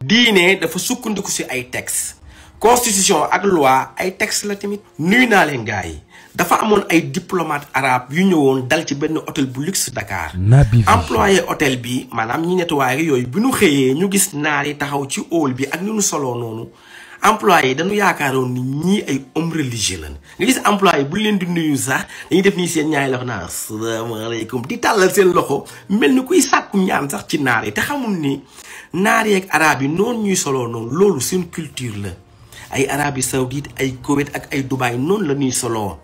diine dafa sukkandiku ci ay texte constitution ak loi ay texte la tamit. nuyu naa leen gars yi dafa amoon ay diplomate arabe yu ñëwoon dal ci benn hôtel bu luxe Dakar. employé hôtel bi maanaam ñi nettoyé yooyu bi ñu xëyee ñu gis naar yi taxaw ci hall bi ak ni ñu soloo noonu employé yi dañu yaakaaroon ni ñii ay homme religieux lañ nga gis employé bu leen di nuyu sax dañuy def nii seen ñaari loxo naan asalaamaaleykum di tàllal seen loxo mel ni kuy sàkku ñaan sax ci naar yi te xamul ni naar yeeg arabe yi noonu ñuy soloo noonu loolu seen culture la. ay Arabie Saoudite ay Koweït ak ay Dubaï noonu la ñuy soloo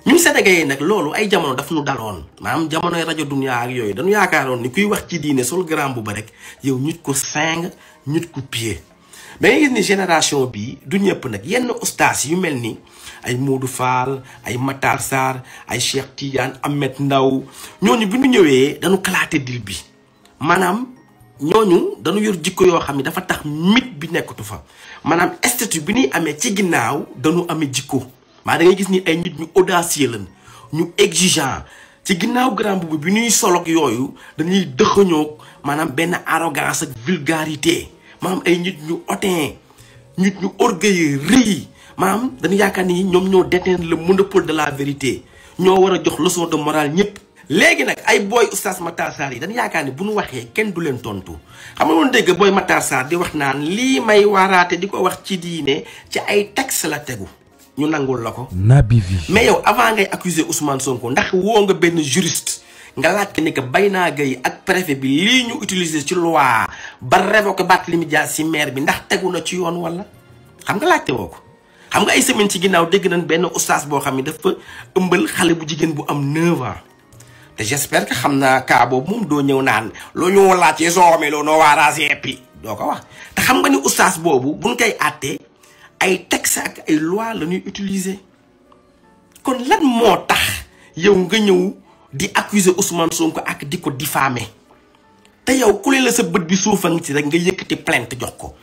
ñun Sénégalais nag loolu ay jamono daf ñu daloon maanaam jamonoy rajo Dunya ak yooyu dañu yaakaaroon ni kuy wax ci diine sol grand bu ba rek yow nit ko sing nit ko pied mais nga gis ni génération bi du ñëpp nag yenn ustaas yu mel ni ay Modou Fall ay Matar Sarr ay Cheikh Tidiane Ahmed Ndaw ñooñu bi ñu ñëwee dañu kalaate dil bi maanaam ñooñu dañu yor jikko yoo xam ne dafa tax mit bi nekkatu fa maanaam statut bi ñuy amee ci ginnaaw dañu amee jikko maa da ngay gis ni ay nit ñu audacieux lañ ñu exigeant ci ginnaaw grand boubou bi ñuy solog yooyu dañuy dëxañoo maanaam benn arrogance ak vulgarité maanaam ay nit ñu hautain nit ñu orgueilleux rëy maanaam dañu yaakaar ni ñoom ñoo détenir le monopole de la vérité ñoo war a jox leçon de morale ñëpp. léegi nag ay booy oustaz Matar Sarr yi dañu yaakaar ni bu ñu waxee kenn du leen tontu xam nga woon dégg booy Matar Sarr di wax naan lii may waaraate di ko wax ci diine ci ay texte la tegu ñu nangul la ko. Naby Vision. mais yow avant ngay accuser Ousmane Sonko ndax woo nga benn juriste nga laaj ko ni que Bayna Gueye ak préfet bi lii ñu utiliser ci loi ba révoquer Barthélémy Dias ci maire bi ndax tegu na ci yoon wala xam nga laajte woo ko. xam nga ay semaine ci ginnaaw dégg nañ benn oustaz boo xam ne dafa ëmbal xale bu jigéen bu am 9 ans. te j'espère que xam naa cas boobu moom doo ñëw naan loo ñu laajte soo xamee loo noo waa raser pi doo ko wax te xam nga ni oustaz boobu buñ koy àttee ay texte ak ay loi la ñuy utiliser kon lan moo tax yow nga ñëw di accuser Ousmane Sonko ak di ko diffamer te yow ku la sa bët bi suufan ci rek nga yëkkati plainte jox ko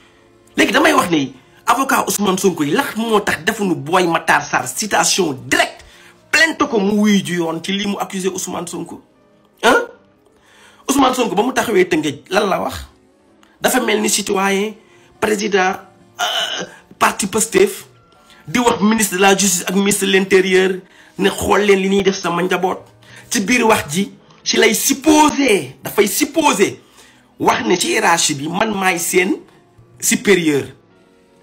léegi damay wax ni avocat Ousmane Sonko yi lax moo tax defuñu booy Matar Sarr citation directe plainte ko mu wuyu ju yoon ci lii mu accusé Ousmane Sonko ah Ousmane Sonko ba mu taxawee Tëngéej lan la wax dafa mel ni citoyen président parti Pastef di wax ministre de la justice ak ministre de l'intérieur ne xool leen li ñuy def sama njaboot ci biir wax ji ci lay supposé dafay supposé wax ne ci hiérarchie bi man maay seen supérieur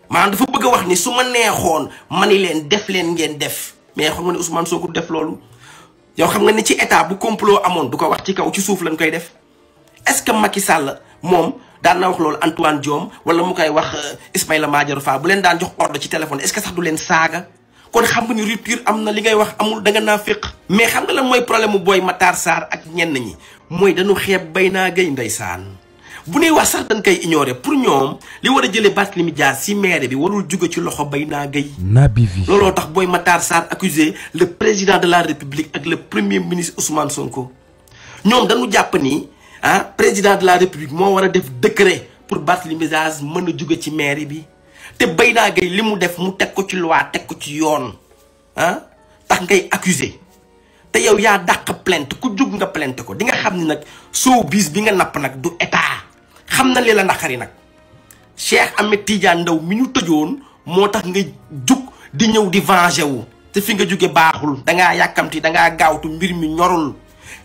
maanaam dafa bëgg a wax ni su ma neexoon mani leen def leen ngeen def mais xam nga ne Ousmane Sonko def loolu yow xam nga ni ci état bu complot amoon du ko wax ci kaw ci suuf lañ koy def est-ce que Macky Sall moom daan na wax loolu Antoine Diome wala mu koy wax Ismaïla Madior Fall bu leen daan jox ordre ci téléphone est-ce que sax du leen saaga kon xam nga ni rupture am na li ngay wax amul da nga naa féq mais xam nga lan mooy problème mu booy Matar Sarr ak ñenn ñi mooy dañu xeeb Bayna Gueye ndeysaan bu ñuy wax sax dañ koy ignorer pour ñoom li war a jëlee Barthélémy Dias ci maire bi warul jóge ci loxo Bayna Gueye. Naby Vision. looloo tax booy Matar Sarr accusé le président de la République ak le premier ministre Ousmane Sonko ñoom dañu jàpp ni président de la République moo war a def décret pour Barthélémy Dias mën a jóge ci maire bi te Bayna Gueye li mu def mu teg ko ci loi teg ko ci yoon tax ngay accusé te yow yaa dàq plainte ku jug nga plainte ko di nga xam ni nag soo bis bi nga napp nag du état. xam na li la naqari nag Cheikh Ahmed Tidiane Ndaw mi ñu tëjoon moo tax nga jug di ñëw di venger wu te fi nga jóge baaxul dangaa yàkkamti dangaa gaawtu mbir mi ñorul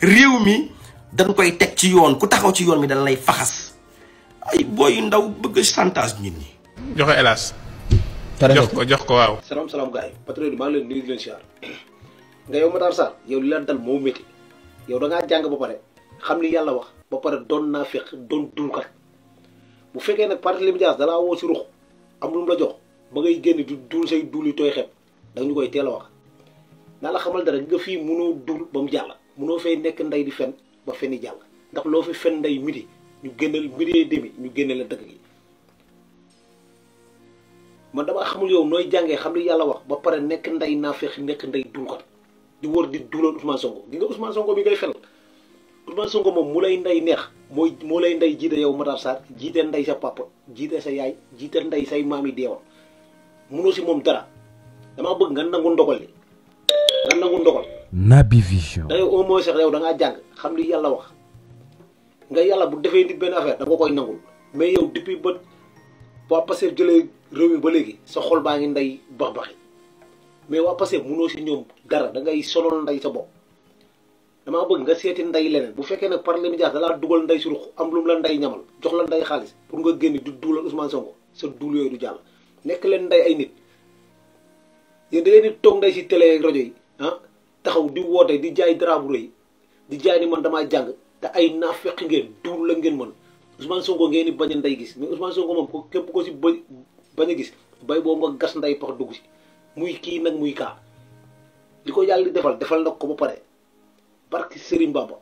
réew mi dañ koy teg ci yoon ku taxaw ci yoon mi dañ lay faxas ay booy ndaw bëgg chantage nit ñi. joxe hélas. jox ko waaw. salaam gars yi patriote maa ngi leen nuyu di leen siyaar nga yow Matar Sarr yow li la dal moo métti yow da ngaa jàng ba pare xam li yàlla wax. ba pare doon naa fekk doon duulkat bu fekkee nag Barthélémy Dias dalaa woo si ruux am lu mu la jox ba ngay génn di duul say duul yi tooy xeeb da ñu koy teel a wax naa la xamal dara nga fii mënoo duul ba mu jàll mënoo fay nekk ndey di fen ba fen yi jàll ndax loo fi fen ndey midi ñu génneel midi et demi ñu génne la dëkk gi man damaa xamul yow nooy jàngee xam li yàlla wax ba pare nekk ndey naa fekk nekk ndey duulkat di wër di duulal Ousmane Sonko gi nga Ousmane Sonko bi ngay fel Ousmane Sonko moom mu lay ndey neex moo lay ndey jiite yow Matar Sarr jiite ndey sa papa jiite sa yaay jiite ndey say maam yi deewoon munoo si moom dara damaa bëgg nga nangu ndogal li nga nangu ndogal. Naby Vision. da yow au moins sax yow da ngaa jàng xam li yàlla wax nga yàlla bu defee nit benn affaire da nga koy nangul mais yow depuis ba waa Pastef jëlee réew mi ba léegi sa xol baa ngi nday bax-baxi mais waa Pastef mënoo si ñoom dara da ngay sonal nday sa bopp damaa bëgg nga seeti nday leneen bu fekkee nag par les médias dalaa dugal nday surux am lu mu la nday ñamal jox la nday xaalis pour nga génn du duulal Ousmane Sonko sa duul yooyu du jàll nekk leen nday ay nit yéen da ngeen di toog nday si télé ak rajo yi taxaw di woote di jaay drap bu rëy di jaay ni man damaa jàng te ay naafeq ngeen duul la ngeen mën Ousmane Sonko ngeen di bañ a nday gis mais Ousmane Sonko moom ko képp ko si bañ a gis bay boobu nga gas nday pax dugg si muy kii nag muy kaa li ko yàlla di defal nag ko ba pare barki Serigne Bamba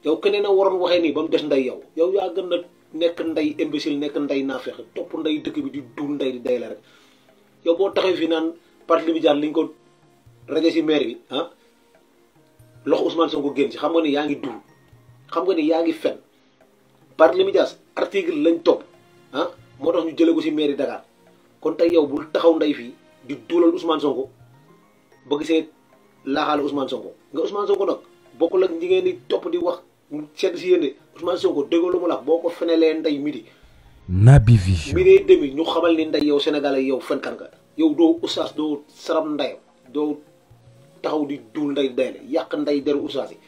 yow keneen a waroon waxee nii ba mu des nday yow yaa gën a nekk nday imbécile nekk nday naafeq topp nday dëkk bi di duul nday di day la rek yow boo taxee fi naan parti bi jaar liñ ko rajo si maire bi loxo Ousmane Sonko génn ci xam nga ni yaa ngi duul xam nga ni yaa ngi fen par les médias article lañ topp moo tax ñu jëlee ko si mairie Dakar kon tey yow bul taxaw nday fii di duulal Ousmane Sonko bëgg see laaxaale Ousmane Sonko nga Ousmane Sonko nag bokkul ak ñi ngeen di topp di wax sedd si yéen de Ousmane Sonko déggoo lu ma la boo ko fenelee nday midi. Naby Vision midi demi ñu xamal ni nday yow sénégalais yow fenkan nga yow doo oustaz doo saram ndayam doo taxaw di duul nday dayle yàq nday deru oustaz yi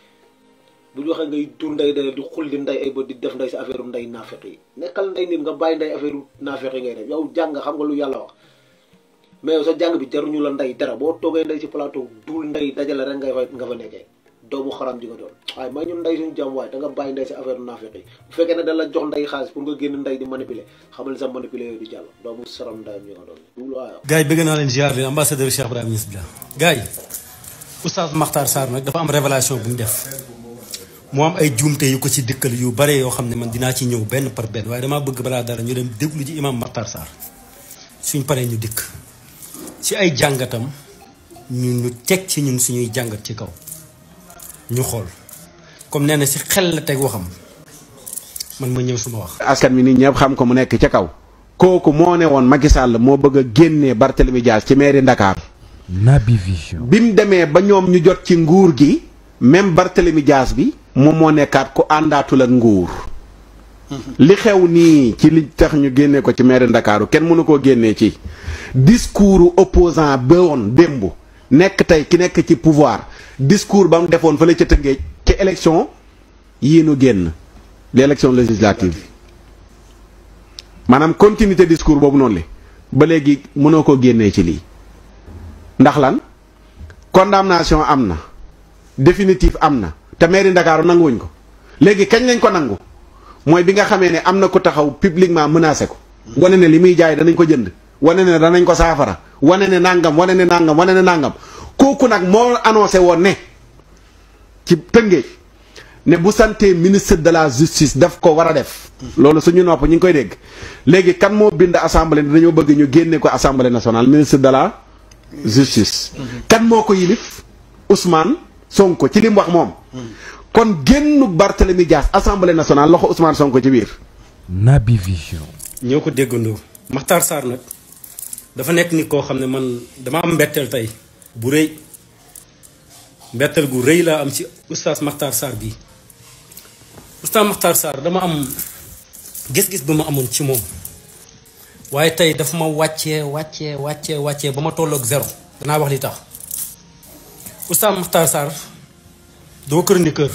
bu ñu waxee ngay duul nday dayle di xul di nday ay bët di def nday si affaire nday naafeq yi nekkal nday nit nga bàyyi nday affaire naafeq yi ngay def yow jàng xam nga lu yàlla wax mais yow sa jàng bi jaruñu la nday dara boo toogee nday si plateau duul nday dajale rek nga fa nekkee doomu xaram ji nga doon waaye may ñun nday suñu jàmm waaye da nga bàyyi nday si affaire naafeq yi bu fekkee ne da la jox nday xaalis pour nga génn nday di manipuler xamal sa manipuler yooyu du jàll doomu saram ndayam ji nga doon duul waaye gars yi bëgg naa leen ziar leen ambassadeur Cheikh Ibrahima Niass bi la gars yi Oustaz Makhtar Sarr nag dafa am révélation bu mu def mu am ay juumte yu ko ci dëkkal yu bare yoo xam ne man dinaa ci ñëw benn par benn waaye damaa bëgg balaa dara ñu dem déglu ji imam Makhtar Sarr suñ paree ñu dikk ci ay jàngatam ñu teg ci ñun suñuy jàngat ci kaw ñu xool comme nee na si xel la teg waxam man ma ñëw suma wax. askan mi nit ñëpp xam ko mu nekk ca kaw kooku moo ne woon Macky Sall moo bëgg a génnee Barthélemy Dias ci mairie Dakar. Naby Vision bi mu demee ba ñoom ñu jot ci nguur gi même Barthélemy Dias bi moom moo nekkaat ku àndaatul ak nguur. li xew nii ci li tax ñu génnee ko ci mairie Ndakaaru kenn mënu koo génnee ci discours opposant ba woon démb nekk tey ki nekk ci pouvoir discours ba mu defoon fële ca Tëngéej ci élection yii nu génn l'élection législative maanaam continuité discours boobu noonu li ba léegi mënoo koo génnee ci lii ndax lan condamnation am na définitive am na te mairie Ndakaaru nanguwuñ ko léegi kañ lañ ko nangu mooy bi nga xamee ne am na ko taxaw publiquement menacé ko wane ne li muy jaay danañ ko jënd wane ne danañ ko saafara wane ne nangam wane ne nangam wane ne nangam kooku nag moo annoncé woon ne ci Tëngéej ne bu santé ministre de la justice daf ko war a def loolu suñu nopp ñu ngi koy dégg léegi kan moo bind assemblée dañoo bëgg ñu génne ko assemblée nationale ministre de la justice kan moo ko yilif Ousmane Sonko ci li mu wax moom kon génnu Barthélemy Dias assemblée nationale loxo Ousmane Sonko ci biir. Naby Vision ñoo ko déggandoo Makhtar Sarr nag dafa nekk nit koo xam ne man dama am mbetteel tey bu rëy mbetteel gu rëy laa am ci Oustaz Makhtar Sarr bii Oustaz Makhtar Sarr dama am gis-gis bu ma amoon ci moom waaye tey dafa ma wàccee ba ma tolloog zéro danaa wax li tax Oustaz Makhtar Sarr doo chroniqueur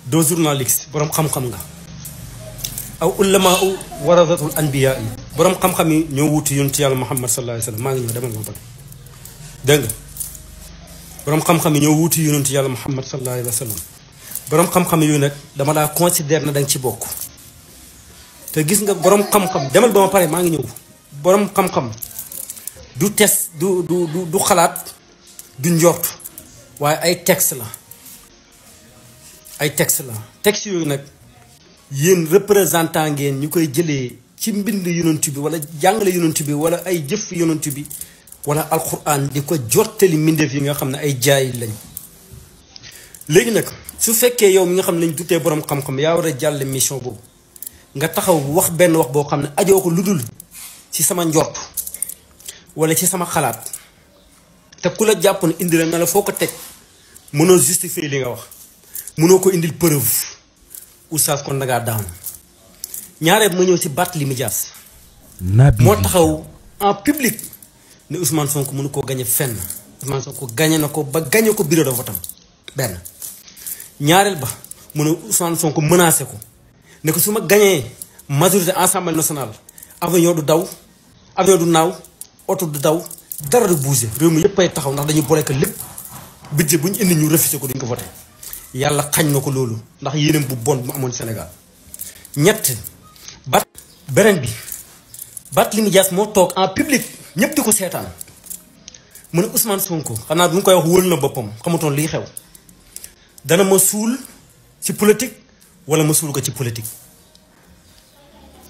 doo journaliste boroom xam-xam nga aw ulamaa u warasatul anbiyaa yi boroom xam-xam yi ñoo wuti yonent yàlla Muhammad sallallahu alayhi wa sallam maa ngi ñëw demal ma pare dégg nga boroom xam-xam yi ñoo wuti yonent yàlla Muhammad sallallahu alayhi wa sallam boroom xam-xam yooyu nag dama laa considère na danga ci bokk te gis nga boroom xam-xam demal ba ma pare maa ngi ñëw boroom xam-xam du test du xalaat du njort waaye ay texte la texte yooyu nag yéen représentant ngeen ñu koy jëlee ci mbind yonent bi wala jàngale yonent bi wala ay jëf yonent bi wala alquran di ko jottali mbindeef yi nga xam ne ay jaay lañ léegi nag su fekkee yow mi nga xam ne lañ dutee borom xam-xam yaa war a jàll mission boobu nga taxaw wax benn wax boo xam ne ajoo ko lu dul ci sama njort wala ci sama xalaat te ku la jàpp ne indi la nga la foo ko teg mënoo justifier li nga wax mënoo ko indil preuve oustaz kon dangaa daanu ñaareel ma ñëw si Barthélémy Dias Naby moo taxaw en public ne Ousmane Sonko mënu koo gagné fenn Ousmane Sonko gagné na ko ba gagné ko bureau de vote am benn ñaareel ba mu ne Ousmane Sonko menacé ko ne ko su ma gagné majorité Assemblée nationale avion du daw avion du naaw oto du daw dara du bougé réew mi yëpp ay taxaw ndax dañuy boole ko lépp budget bu ñu indi ñu refusé ko duñ ko voté yàlla xañ na ko loolu ndax yéenam bu bon bu amoon Sénégal ñett beneen bi Barthélémy Dias moo toog en public ñëpp di ko seetaan mu ne Ousmane Sonko xanaa bi mu koy wax wóolu na boppam xamutoon liy xew dana ma suul ci politique wala ma suul ko ci politique.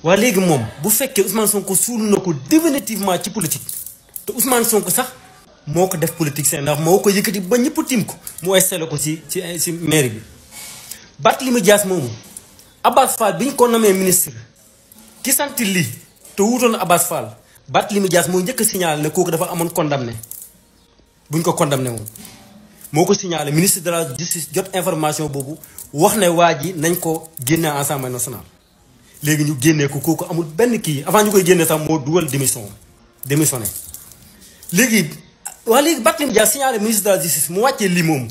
waaye léegi moom bu fekkee Ousmane Sonko suul na ko définitivement ci politique te Ousmane Sonko sax moo ko def politique seen ndax moo ko yëkkati ba ñëpp tiim ko mu installé ko ci mairie bi. Barthélémy Dias moomu Abass Fall bi ñu ko nommé ministre ki sant lii te wuutoon Abass Fall Barthélémy Dias moo njëkk a signalé ne kooku dafa amoon condamné buñ ko condamné woon moo ko signalé ministre de la justice jot information boobu wax ne waa ji nañ ko génne Assemblée nationale. léegi ñu génnee ko kooku amul benn kii avant ñu koy génnee sax moo dugal démissionné léegi Barthélémy Dias signalé ministre de la justice mu wàccee lii moom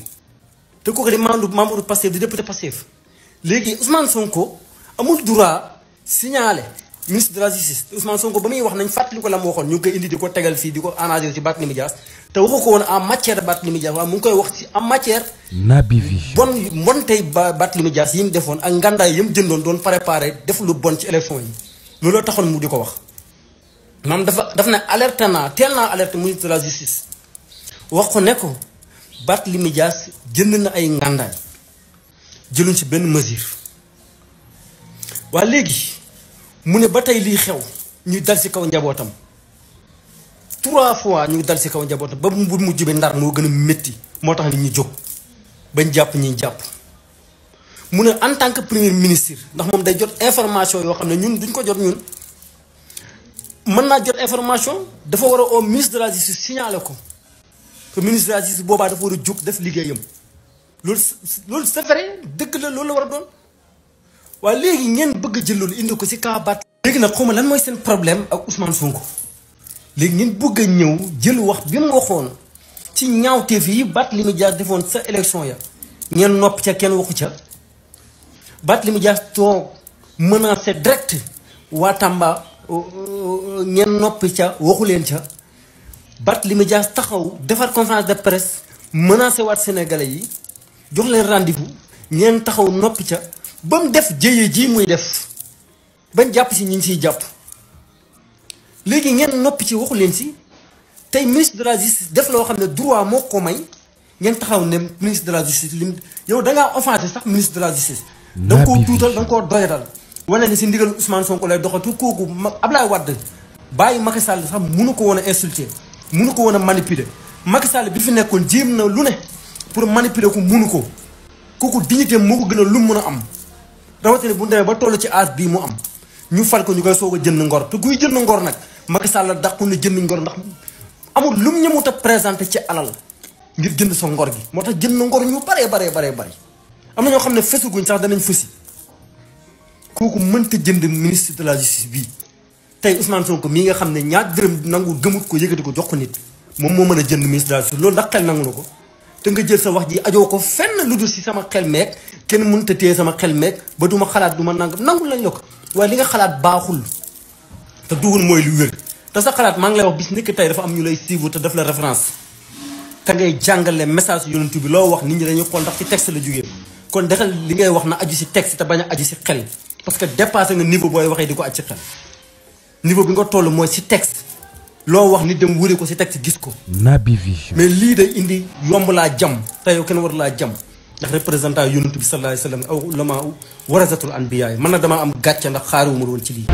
te kooku di membre du Pastef di député Pastef léegi Ousmane Sonko amul droit signalé ministre de la justice Ousmane Sonko ba muy wax nañ fàttali ko la mu waxoon ñu ngi koy indi di ko tegal fii di ko analyser ci Barthélémy Dias te waxu ko woon en matière de Barthélémy Dias waaye mu ngi koy wax ci en matière Naby Vision bon tey Barthélémy Dias yi mu defoon ak ngandaay yi mu jëndoon doon préparé def lu bon ci élection yi looloo taxoon mu di ko wax maanaam dafa ne alerte naa teel naa alerte ministre de la justice wax ko ne ko Barthélémy Dias jënd na ay ngandaay jëluñ ci benn mesure waa léegi mu ne ba tey lii xew ñuy dal ci kaw njabootam 3 fois ñu dal ci kaw njabootam ba mu mujj bi Ndar moo gën a métti moo tax nit ñi jóg bañ jàpp ñi jàpp mu ne en tant que premier ministre ndax moom day jot information yoo xam ne ñun duñ ko jot ñun mën naa jot information dafa war a au ministre de la justice signalé ko que ministre de la justice boobaa dafa war a jóg def liggéeyam loolu c'est vrai dëgg la loolu la war a doon waaye léegi ngeen bëgg a jël loolu indi ko ci cas Barth léegi nag xaw ma lan mooy seen problème ak Ousmane Sonko léegi ngeen bëgg a ñëw jël wax bi mu waxoon ci ñaawteef yi Barthélémy Dias defoon sa élection ya ngeen noppi ca kenn waxu ca Barthélémy Dias toog menacé direct waa Tamba ngeen noppi ca waxu leen ca Barthélémy Dias taxaw defar conférence de presse menacé waat sénégalais yi jox leen rendez-vous ngeen taxaw noppi ca ba mu def jëye ji muy def bañ jàpp si ñi ngi siy jàpp léegi ngeen noppi ci waxu leen si tey ministre de la justice def loo xam ne droit moo ko may ngeen taxaw ne ministre de la justice lim yow da ngaa offensé sax ministre de la justice. da nga koo tuutal da nga koo doyatal. wane ne si ndigal Ousmane Sonko lay doxatu kooku Ablaye Wade bàyyi Macky Sall sax munu ko woon a insulter munu ko woon a manipuler Macky Sall bi fi nekkoon jéem na lu ne pour manipuler ko munu ko kooku dignité moo ko gën a lu mun a am. rawatina bu ñu demee ba toll ci âge bii mu am ñu fal ko ñu koy soog a jënd ngor te kuy jënd ngor nag Macky Sall dàqu na jënd ngor ndax amul lu mu ñëmut a présenté ci alal ngir jënd sa ngor gi moo tax jënd ngor ñu baree. am na ñoo xam ne fesuguñ sax danañ fësi kooku mënta jënd ministre de la justice bii tey Ousmane Sonko mii nga xam ne ñaar dërëm nangu gëmut ko yëkkati ko jox ko nit moom moo mën a jënd ministre de la justice loolu ndax xel nangu na ko. te nga jël sa wax ji ajoo ko fenn lu dul si sama xel meeg kenn mënut a téye sama xel meeg ba du ma xalaat du ma nangul lañ la ko waaye li nga xalaat baaxul te duwul mooy lu wér te sa xalaat maa ngi lay wax bis nekk tey dafa am ñu lay suivre te def la référence te ngay jàngale message yonent bi loo wax nit ñi dañuy xool ndax ci texte la jógee kon defal li ngay wax na aju si texte te bañ a aju si xel parce que dépassé nga niveau booy waxee di ko aj si xel niveau bi nga toll mooy si texte loo wax nit dem wuri ko si texte gis ko. Naby Vision. mais lii day indi yomb laa jam te yow kenn war laa jam ndax représentant yonent bi sallallahu alayhi wa sallam aw ulama warasatul anbiya man na damaa am gàcce ndax xaaruwuma woon ci lii.